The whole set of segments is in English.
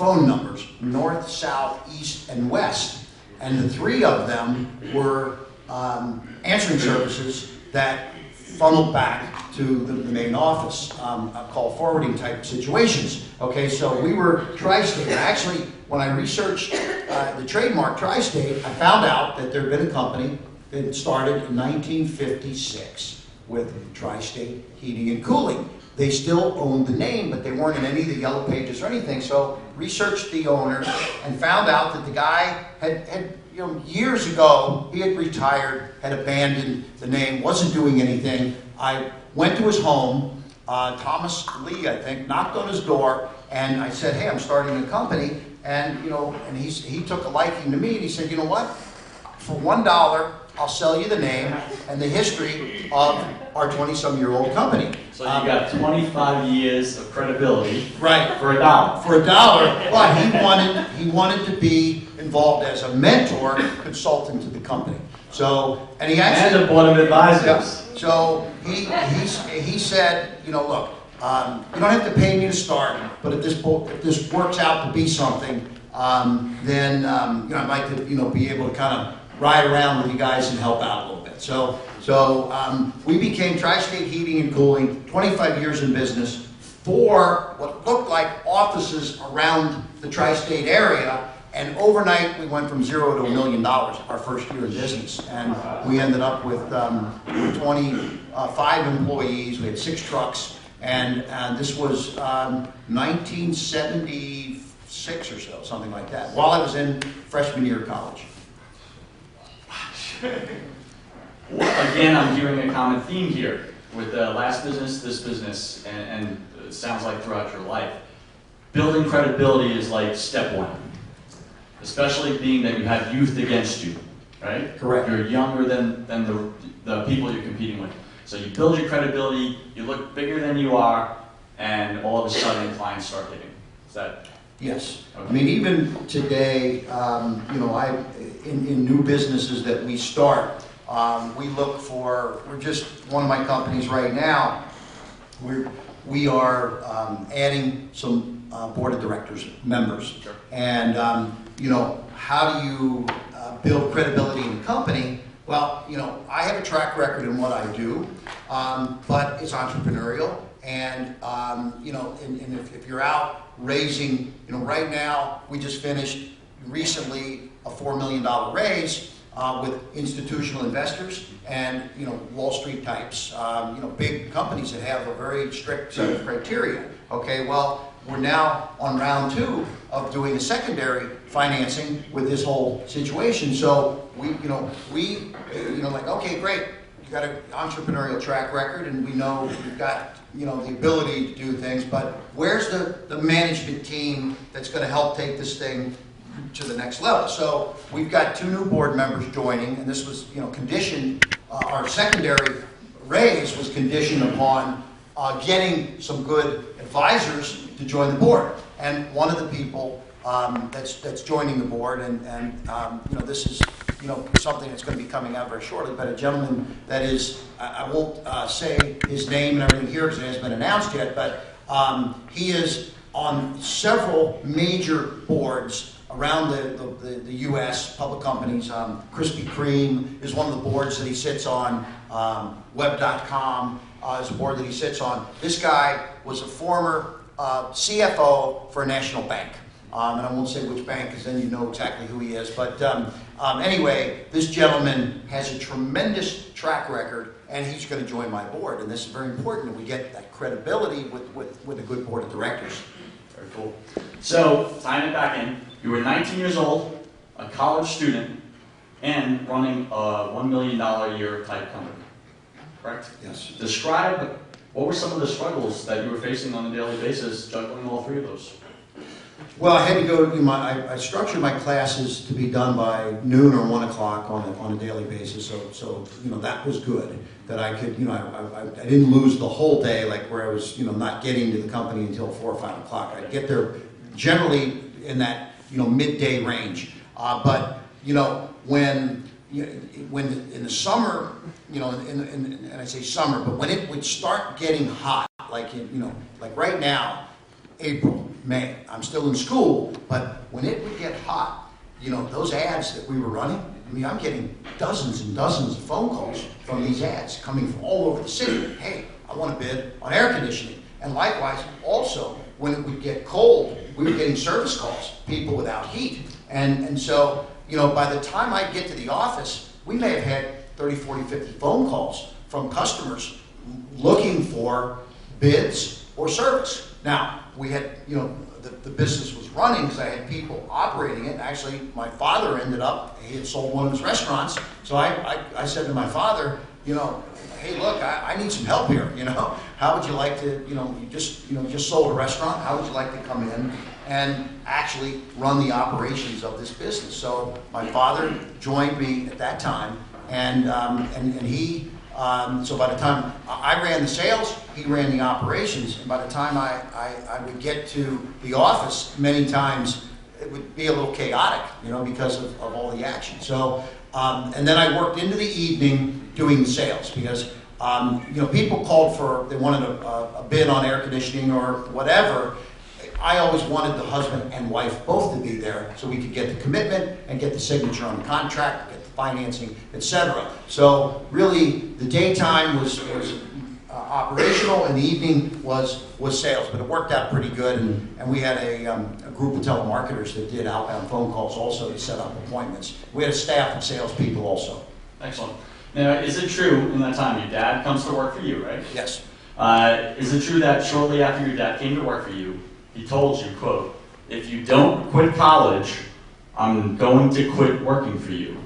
phone numbers, north, south, east, and west. And the three of them were answering services that funneled back to the main office, call forwarding type situations. Okay, so we were Tri-State. Actually, when I researched the trademark Tri-State, I found out that there had been a company that started in 1956 with Tri-State Heating and Cooling. They still owned the name, but they weren't in any of the yellow pages or anything. So researched the owner and found out that the guy had years ago, he had retired, had abandoned the name, wasn't doing anything. I went to his home, Thomas Lee, I think, knocked on his door, and I said, hey, I'm starting a company. And and he took a liking to me, and he said, you know what? For $1, I'll sell you the name and the history of our 20-some-year-old company. So you got 25 years of credibility, right? For $1. For $1, but he wanted to be involved as a mentor consultant to the company. So, and he actually and the board of advisors. Yeah, so he said, look, you don't have to pay me to start, but if this works out to be something, then I'd like to be able to kind of ride around with you guys and help out a little bit. So we became Tri-State Heating and Cooling, 25 years in business, for what looked like offices around the Tri-State area, and overnight we went from 0 to $1 million our first year in business, and we ended up with 25 employees. We had 6 trucks, and this was 1976 or so, something like that, while I was in freshman year of college. Again, I'm hearing a common theme here with the last business, this business, and it sounds like throughout your life. Building credibility is like step one, especially being that you have youth against you, right? Correct. You're younger than the people you're competing with. So you build your credibility, you look bigger than you are, and all of a sudden clients start hitting. Is that? Yes. Okay. I mean, even today, in new businesses that we start, we look for, we're just, one of my companies right now, we are adding some board of directors members. Sure. And, how do you build credibility in the company? Well, I have a track record in what I do, but it's entrepreneurial. And, and if you're out raising, right now, we just finished recently a $4 million raise with institutional investors and, Wall Street types, big companies that have a very strict set of criteria. Okay, well, we're now on round 2 of doing a secondary financing with this whole situation. So we, like, okay, great. You've got an entrepreneurial track record, and we know you've got, the ability to do things, but where's the management team that's going to help take this thing to the next level? So we've got 2 new board members joining, and this was, conditioned, our secondary raise was conditioned upon getting some good advisors to join the board. And one of the people that's joining the board, and this is something that's going to be coming out very shortly, but a gentleman that is, I won't say his name and everything here because it hasn't been announced yet, but he is on several major boards around the U.S., public companies. Krispy Kreme is one of the boards that he sits on. Web.com is a board that he sits on. This guy was a former CFO for a national bank. And I won't say which bank because then you know exactly who he is. But anyway, this gentleman has a tremendous track record, and he's going to join my board. And this is very important that we get that credibility with a good board of directors. Very cool. So, tying it back in, you were 19 years old, a college student, and running a $1 million a year type company, correct? Yes. Describe, what were some of the struggles that you were facing on a daily basis juggling all 3 of those? Well, I had to go to I structured my classes to be done by noon or 1 o'clock on a daily basis. So that was good. That I could, I didn't lose the whole day, like where I was, not getting to the company until 4 or 5 o'clock. I'd get there generally in that, midday range. But when in the summer, and I say summer, but when it would start getting hot, like like right now. April, May. I'm still in school, but when it would get hot, you know, those ads that we were running, I mean, I'm getting dozens and dozens of phone calls from these ads coming from all over the city. Hey, I want to bid on air conditioning. And likewise, also, when it would get cold, we were getting service calls, people without heat. And so, you know, by the time I get to the office, we may have had 30, 40, 50 phone calls from customers looking for bids or service. Now, we had, you know, the business was running because I had people operating it. Actually, my father ended up, he had sold one of his restaurants. So I said to my father, you know, hey, look, I need some help here, you know. How would you like to, you know, you just sold a restaurant. How would you like to come in and actually run the operations of this business? So my father joined me at that time, and he, so by the time I ran the sales, he ran the operations, and by the time I would get to the office, many times it would be a little chaotic, you know, because of all the action. So, and then I worked into the evening doing sales because, you know, people called for, they wanted a bid on air conditioning or whatever. I always wanted the husband and wife both to be there so we could get the commitment and get the signature on the contract, get the financing, etc. So really, the daytime was operational and the evening was sales, but it worked out pretty good. And we had a group of telemarketers that did outbound phone calls also to set up appointments. We had a staff of salespeople also. Excellent. Now, is it true in that time your dad comes to work for you, right? Yes. Is it true that shortly after your dad came to work for you, he told you, quote, if you don't quit college, I'm going to quit working for you?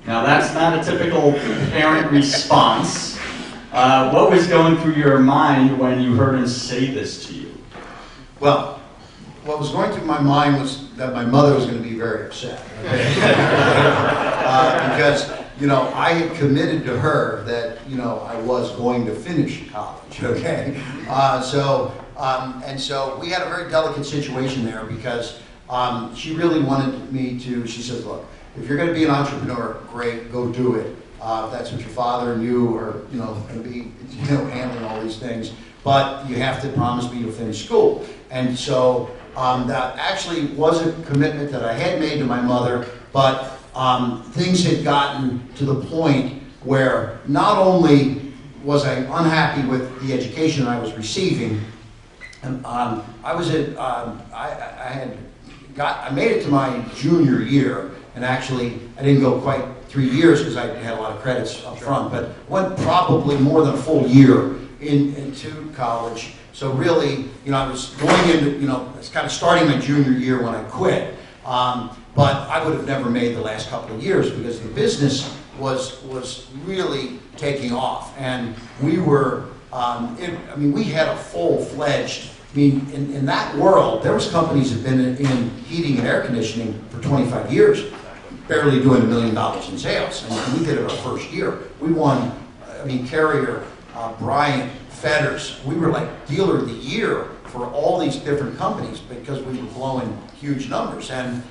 Now, that's not a typical parent response. What was going through your mind when you heard him say this to you? Well, what was going through my mind was that my mother was going to be very upset. Okay? Because, you know, I had committed to her that, you know, I was going to finish college, okay? And so we had a very delicate situation there because she really wanted me to, she says, look, if you're going to be an entrepreneur, great, go do it. If that's what your father and you are, you know, going to be, you know, handling all these things. But you have to promise me you'll finish school. And so that actually was a commitment that I had made to my mother, but things had gotten to the point where not only was I unhappy with the education I was receiving, and I made it to my junior year, and actually I didn't go quite 3 years because I had a lot of credits up front, but went probably more than a full year into college. So really, you know, I was going into, you know, it's kind of starting my junior year when I quit. But I would have never made the last couple of years because the business was really taking off, and we were, I mean, we had a full-fledged, I mean, in that world, there was companies that have been in heating and air conditioning for 25 years, barely doing $1 million in sales, and we did it our first year. We won, I mean, Carrier, Bryant, Fetters, we were like dealer of the year for all these different companies because we were blowing huge numbers. And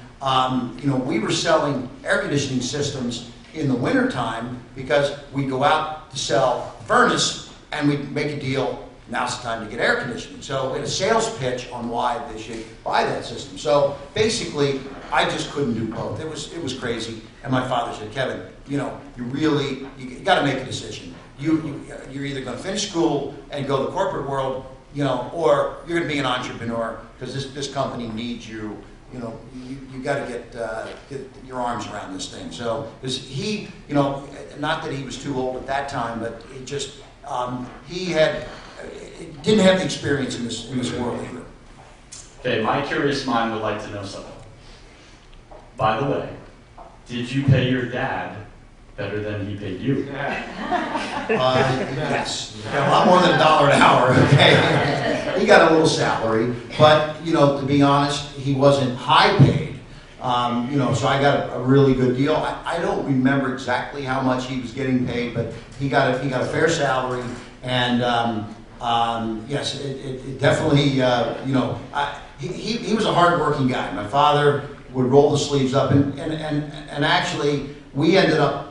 you know, we were selling air conditioning systems in the wintertime because we go out to sell furnace and we make a deal, now's the time to get air conditioning. So we had a sales pitch on why they should buy that system. So basically, I just couldn't do both. It was crazy. And my father said, Kevin, you know, you got to make a decision. You're either going to finish school and go to the corporate world, you know, or you're going to be an entrepreneur because this company needs you. You know, you got to get your arms around this thing. So, because he, you know, not that he was too old at that time, but it just he didn't have the experience in this world either. Okay, my curious mind would like to know something. By the way, did you pay your dad better than he paid you? Yes, a lot more than $1 an hour. Okay, he got a little salary, but you know, to be honest, he wasn't high paid. You know, so I got a really good deal. I don't remember exactly how much he was getting paid, but he got a fair salary, and yes, it definitely. You know, he was a hard-working guy. My father would roll the sleeves up, and actually, we ended up.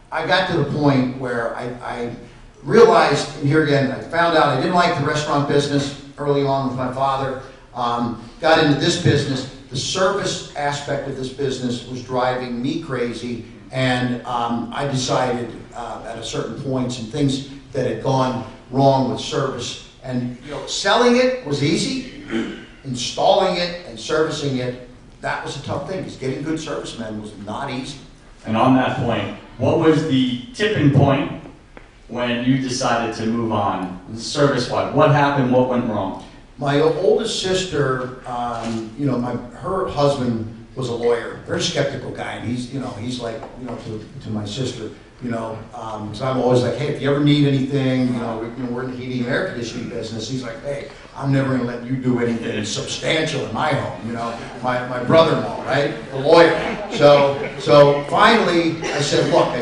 I got to the point where I realized, and here again, I found out I didn't like the restaurant business. early on with my father. Got into this business. The service aspect of this business was driving me crazy, and I decided at a certain point some things that had gone wrong with service. And selling it was easy. Installing it and servicing it, that was a tough thing, because getting good servicemen was not easy. And on that point, what was the tipping point when you decided to move on, service-wise? What happened? What went wrong? My oldest sister, her husband was a lawyer, very skeptical guy, and he's like, to my sister, because I'm always like, hey, if you ever need anything, we're in the heating and air conditioning business. He's like, hey, I'm never going to let you do anything substantial in my home. My brother-in-law, right, the lawyer. So finally, I said, look,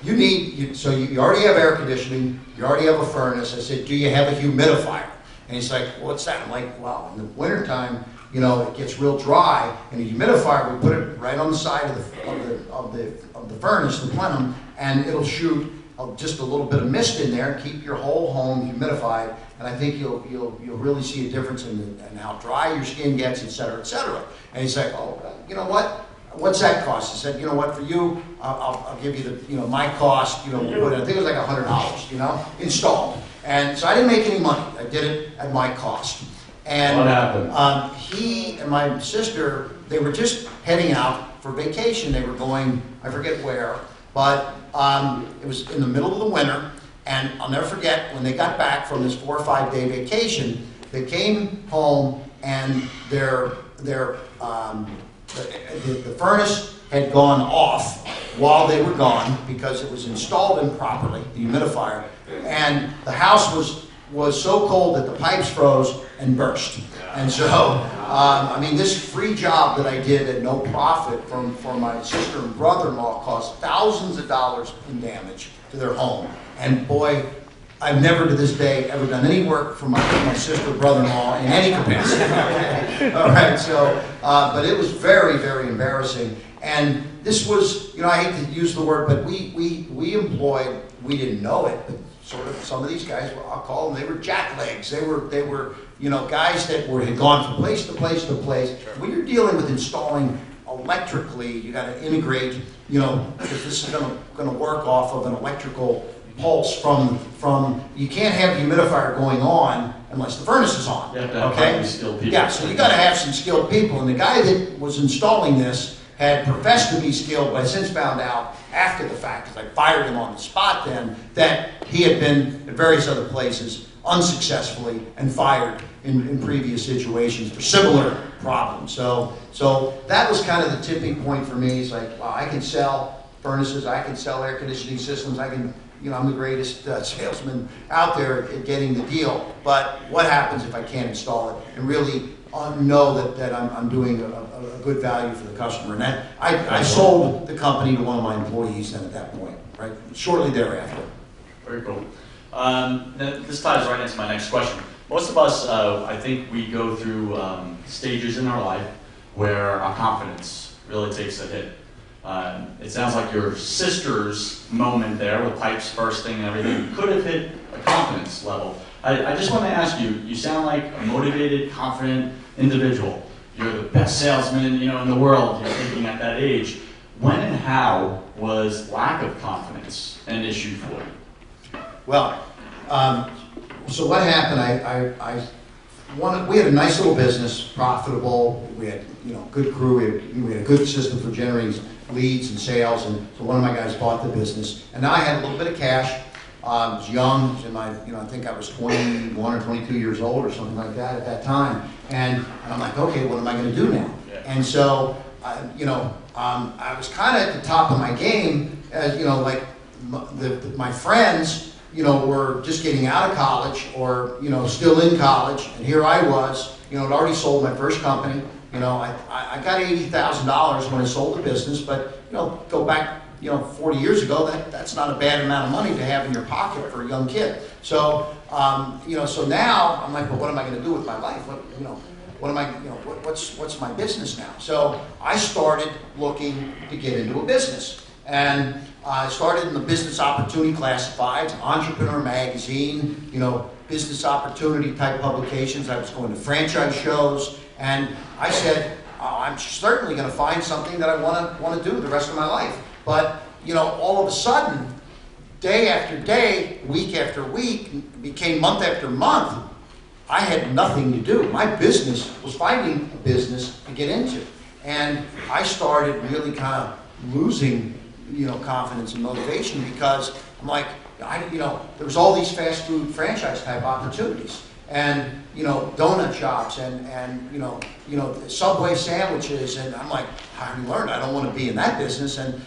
you already have air conditioning, you already have a furnace. I said, do you have a humidifier? And he's like, what's that? I'm like, well, in the wintertime, it gets real dry, and a humidifier, we put it right on the side of the furnace, the plenum, and it'll shoot just a little bit of mist in there, keep your whole home humidified, and I think you'll really see a difference in how dry your skin gets, et cetera, et cetera. And he's like, oh, you know what? What's that cost? I said, you know what? For you, I'll give you my cost. I think it was like $100, installed. And so I didn't make any money. I did it at my cost. And what happened? He and my sister, they were just heading out for vacation. They were going, I forget where, but it was in the middle of the winter. And I'll never forget, when they got back from this 4 or 5 day vacation, they came home and the furnace had gone off while they were gone because it was installed improperly, the humidifier, and the house was so cold that the pipes froze and burst. And so, this free job that I did at no profit from my sister and brother-in-law cost thousands of dollars in damage to their home. And boy, I've never to this day ever done any work for my sister or brother-in-law in any capacity. All right, so, but it was very, very embarrassing. And this was, I hate to use the word, but we employed, we didn't know it, but sort of some of these guys, I'll call them, they were jacklegs. They were guys that had gone from place to place to place. When you're dealing with installing electrically, you got to integrate, because this is going to work off of an electrical pulse from you can't have the humidifier going on unless the furnace is on. You have to have highly skilled people. Yeah, so you got to have some skilled people. And the guy that was installing this had professed to be skilled, but I since found out after the fact, because I fired him on the spot then, that he had been at various other places unsuccessfully and fired in previous situations for similar problems. So that was kind of the tipping point for me. It's like, wow, I can sell furnaces, I can sell air conditioning systems, I'm the greatest salesman out there at getting the deal. But what happens if I can't install it and really know that I'm doing a good value for the customer? And I sold the company to one of my employees then at that point, right? Shortly thereafter. Very cool. This ties right into my next question. Most of us, I think we go through stages in our life where our confidence really takes a hit. It sounds like your sister's moment there with pipes bursting and everything could have hit a confidence level. I just want to ask you, you sound like a motivated, confident individual. You're the best salesman, in the world, you're thinking at that age. When and how was lack of confidence an issue for you? Well, so what happened, we had a nice little business, profitable, we had good crew, we had a good system for generating leads and sales, and so one of my guys bought the business, and I had a little bit of cash. I was young, I think I was 21 or 22 years old or something like that at that time, and I'm like, okay, what am I going to do now? Yeah. And so, I was kind of at the top of my game, as my friends, were just getting out of college or, still in college. And here I was, had already sold my first company. I got $80,000 when I sold the business, but, go back, 40 years ago, that's not a bad amount of money to have in your pocket for a young kid. So, so now I'm like, well, what am I going to do with my life? What's my business now? So I started looking to get into a business. And I started in the business opportunity classifieds, Entrepreneur Magazine, business opportunity type publications. I was going to franchise shows, and I said, I'm certainly going to find something that I want to do the rest of my life. But all of a sudden, day after day, week after week, became month after month, I had nothing to do. My business was finding a business to get into, and I started really kind of losing confidence and motivation, because I'm like, there was all these fast food franchise type opportunities, and donut shops, and Subway sandwiches, and I'm like, I learned I don't want to be in that business, and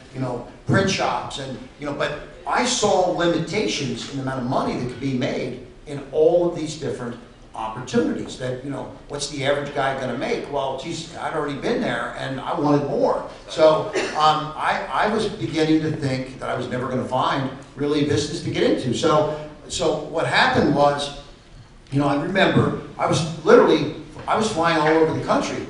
print shops, and but I saw limitations in the amount of money that could be made in all of these different opportunities. That what's the average guy going to make? Well, geez, I'd already been there, and I wanted more. So I was beginning to think that I was never going to find really a business to get into. So what happened was, I remember I was flying all over the country,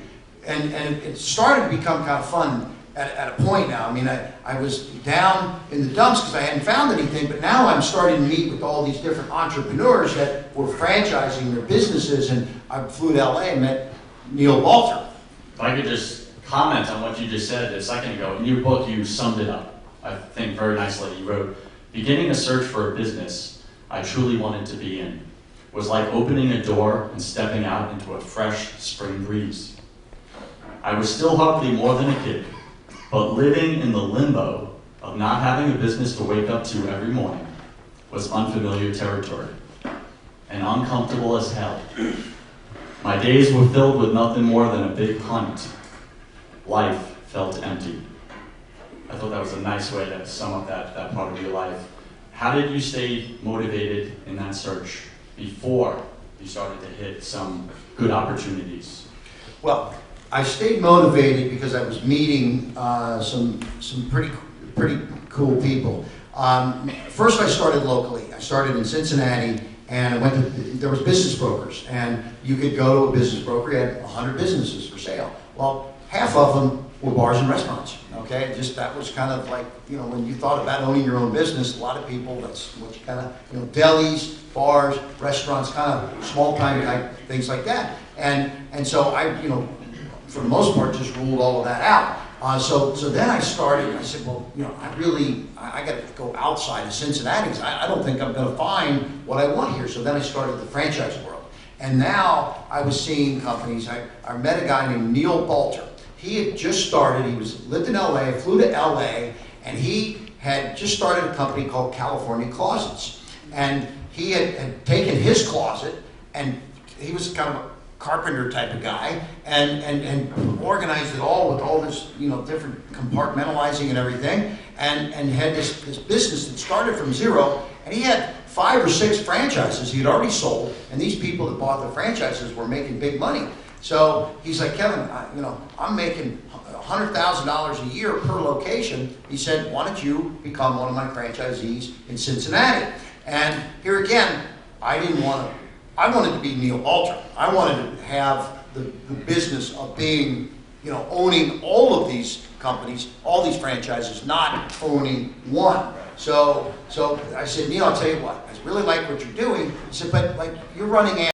and it started to become kind of fun at a point now. I mean, I was down in the dumps because I hadn't found anything, but now I'm starting to meet with all these different entrepreneurs that were franchising their businesses, and I flew to LA and met Neil Balter. If I could just comment on what you just said a second ago. In your book, you summed it up, I think, very nicely. You wrote, "Beginning a search for a business I truly wanted to be in was like opening a door and stepping out into a fresh spring breeze. I was still hardly more than a kid, but living in the limbo of not having a business to wake up to every morning was unfamiliar territory, and uncomfortable as hell. My days were filled with nothing more than a big hunt. Life felt empty." I thought that was a nice way to sum up that part of your life. How did you stay motivated in that search before you started to hit some good opportunities? Well, I stayed motivated because I was meeting some pretty cool people. First, I started locally. I started in Cincinnati, and I went to, there was business brokers, and you could go to a business broker. You had 100 businesses for sale. Well, half of them were bars and restaurants. Okay, just that was kind of like, when you thought about owning your own business, a lot of people, that's what you kind of, delis, bars, restaurants, kind of small time type things like that. And so I, for the most part, just ruled all of that out. So then I started, I said, well, I got to go outside of Cincinnati, because I don't think I'm going to find what I want here. So then I started the franchise world. And now I was seeing companies. I met a guy named Neil Balter. He had just started, lived in LA, flew to LA, and he had just started a company called California Closets. And he had taken his closet, and he was kind of a carpenter type of guy, and organized it all with all this, different compartmentalizing and everything, and had this business that started from zero, and he had 5 or 6 franchises he had already sold, and these people that bought the franchises were making big money. So he's like, Kevin, I'm making $100,000 a year per location. He said, why don't you become one of my franchisees in Cincinnati? And here again, I wanted to be Neil Balter. I wanted to have the business of being, owning all of these companies, all these franchises, not owning one. So I said, Neil, I'll tell you what, I really like what you're doing. He said, but you're running